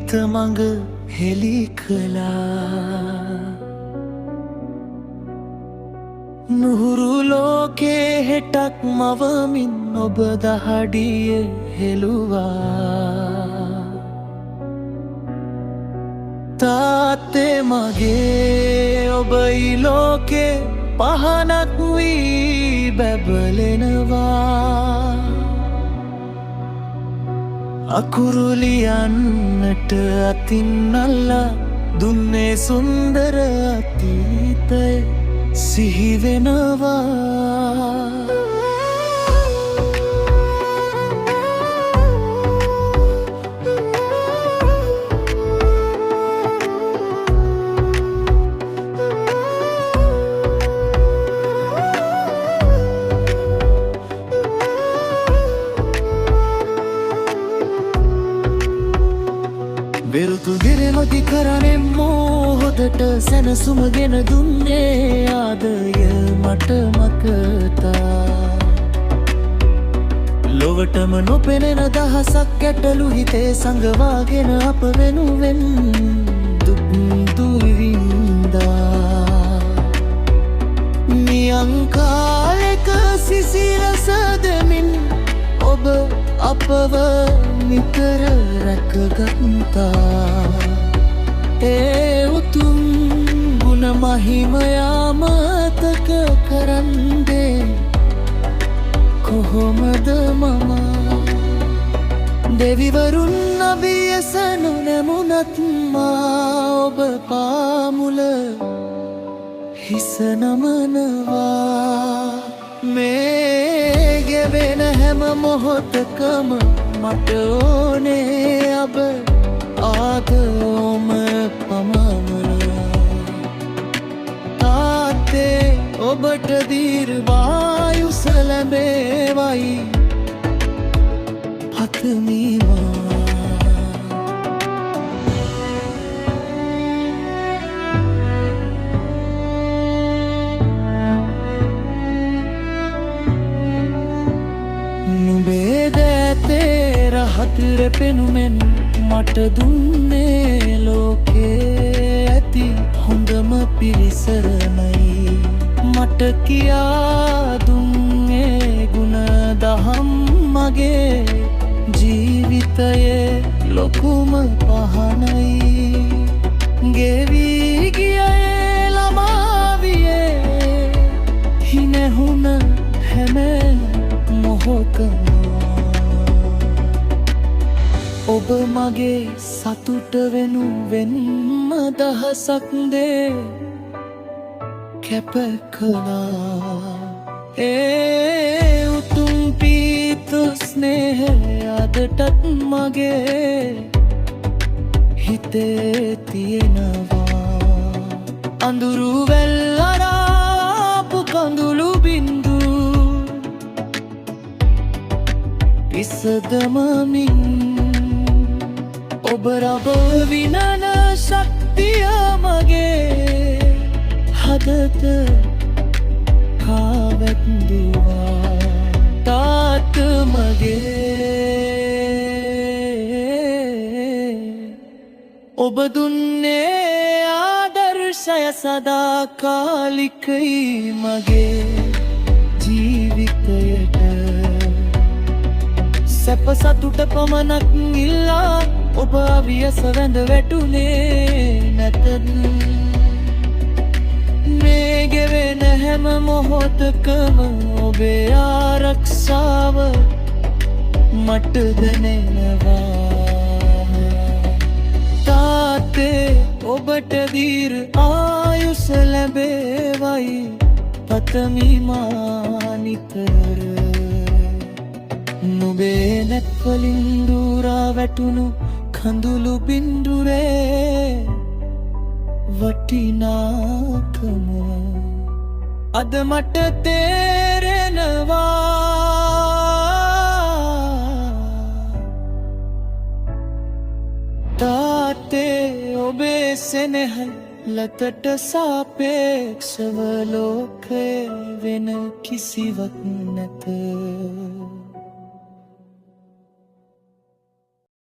හිත මඟ හෙළි කළා නුහුරු ලෝකේ හෙටක් මවමින් ඔබ දහඩියේ හෙළුවා තාත්තේ මගේ ඔබයි ලෝකේ පහනක් වී බැබලෙනවා අකුරු ලියන්නට අතින් අල්ලා දුන්නේ සුන්දර අතීතය සිහි වෙනවා විරුතු ගෙරමති කරනේ මොහොතට සැනසුම ගෙන දුන්නේ ආදය මට මතතා ලොවටම නොපෙනෙන දහසක් ගැටලු හිතේ සංගවාගෙන අප වෙනුවෙන් දුක් දුවිඳා නියංකාලෙක සිසිලස දෙමින් ඔබ අපව නිතර රැකගත්තා ඒ උතුම් ගුණ මහිමයා මතක කරන්නේ කොහොමද මම දෙවිවරුන් අභියසනු නැමුණත් මා ඔබ පාමුල හිස නමනවා මේ ගෙවෙන හැම මොහොතකම මට ඕනේ අබ ආදෝම පමණලා තාත්තේ ඔබට දීර්ඝායුෂ ලැබේවයි පතමිමා නුඹේ දැතේ රහතර පෙනුමෙන් මට දුන්නේ ලෝකේ ඇති හොඳම පිරිසරණයි මට කියා දුන්නේ ගුණ දහම් මගේ ජීවිතයේ ලොකුම පහනයි ගෙවී ගියේ ළමාවියේ හිනැහුණ හැම මොහොතම ඔබ මගේ සතුට වෙනුවෙන්ම දහසක් දේ කැප කළා ඒ උතුම් පීත ස්නේහය අදටත් මගේ හිතේ තියෙනවා අඳුරු වැල් අරාපු කඳුළු බින්දු විසදමමින් ඔබ රබ විනන ශක්තිය මගේ හදත කාවැත්දුවා තාත්ත මගේ ඔබ දුන්නේ ආදර්ශය සදාකාලිකයි මගේ ජීවිතයට සැප සතුට පමණක් ඉල්ලා ඔබ අවියස වැඳ වැටුනේ නැතද මේ ගෙවෙන හැම මොහොතකම ඔබේ ආරක්ෂාව මට දැනෙනවා තාත්තේ ඔබට දීර්ඝායුෂ ලැබේවයි පතමිමා නිතර නුඹේ නැත්වලින් දූරා වැටුණු කඳුළු බින්දුවේ වටිනාකම අද මට තේරෙනවා තාත්තේ ඔබේ සෙනෙහ ලතට සාපේක්ෂව ලෝකේ වෙන කිසිවක් නැත